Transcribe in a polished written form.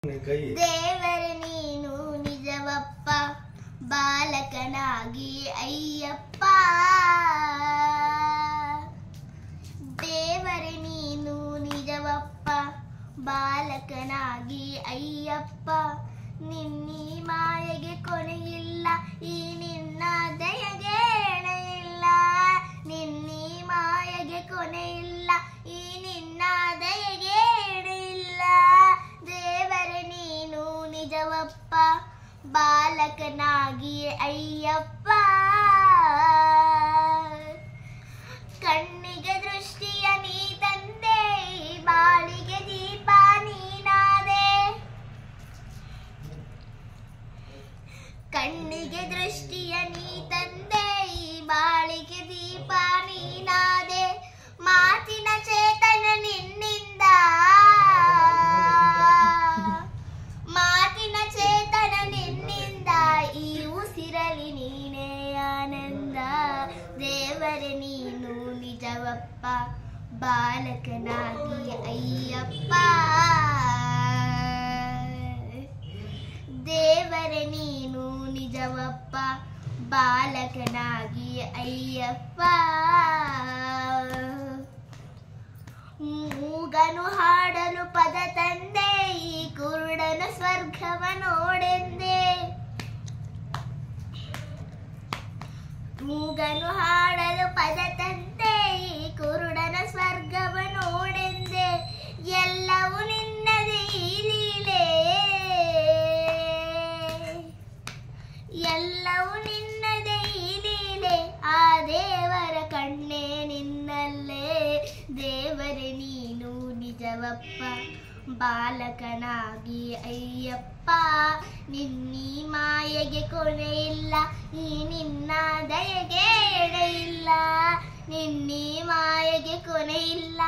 ದೇವರೇ ನೀನು ನಿಜವಪ್ಪ ಬಾಲಕನಾಗಿ ಅಯ್ಯಪ್ಪ. ದೇವರೇ ನೀನು ನಿಜವಪ್ಪ ಬಾಲಕನಾಗಿ ಅಯ್ಯಪ್ಪ. ನಿನ್ನೀ ಮಾಯೆಗೆ ಕೊನೆಯಿಲ್ಲ, ಈ ನಿನ್ನ ದಯೆಗೆ ಎಣೆಯಿಲ್ಲ. ನಿನ್ನೀ ಮಾಯೆಗೆ ಕೊನೆಯಿಲ್ಲ, ಈ ನಿನ್ನ ದಯೆಗೆ ಎಣೆಯಿಲ್ಲ. ದೇವರೇ ನೀನು ನಿಜವಪ್ಪ ಬಾಲಕನಾಗಿ ಅಯ್ಯಪ್ಪ. ಕಣ್ಣಿಗೆ ದೃಷ್ಟಿಯ ನೀ ತಂದೆ, ಬಾಳಿಗೆ ದೀಪ ನೀನಾದೆ. ಕಣ್ಣಿಗೆ ದೃಷ್ಟಿಯ ನೀ ತಂದೆ, ಬಾಳಿಗೆ ದೀಪ ನೀನಾದೆ. ಮಾತಿನ ಚೇತನ ನಿನ್ನಿಂದ, ಮಾತಿನ ಚೇತನ ನಿನ್ನಿಂದ, ಈ ಉಸಿರಲಿ ನೀನೇ ಆನಂದ. ದೇವರೇ ನೀನು ನಿಜವಪ್ಪ ಬಾಲಕನಾಗಿ ಅಯ್ಯಪ್ಪ. ದೇವರೇ ನೀನು ನಿಜವಪ್ಪ ಬಾಲಕನಾಗಿ ಅಯ್ಯಪ್ಪ. ಮೂಗನು ಹಾಡಲು ಪದ ತಂದೆ, ಈ ಕುರುಡನ ಸ್ವರ್ಗವ ನೋಡೆಂದೆ. ಮೂಗನು ಹಾಡಲು ಪದ ತಂದೆ, ಈ ಕುರುಡನ ಸ್ವರ್ಗವ ನೋಡೆಂದೆ. ಎಲ್ಲವೂ ನಿನ್ನದೇ ಈ ಲೀಲೆ, ಎಲ್ಲವೂ ನಿನ್ನದೇ ಈ ಲೀಲೆ. ಆ ದೇವರ ಕಣ್ಣೇ ನಿನ್ನಲ್ಲೇ. ದೇವರೇ ನೀನು ನಿಜವಪ್ಪ ಬಾಲಕನಾಗಿ ಅಯ್ಯಪ್ಪ. ನಿನ್ನೀ ಮಾಯೆಗೆ ಕೊನೆಯಿಲ್ಲ, ಈ ನಿನ್ನ ದಯೆಗೆ ಎಡೆಯಿಲ್ಲ. ನಿನ್ನೀ ಮಾಯೆಗೆ ಕೊನೆಯಿಲ್ಲ,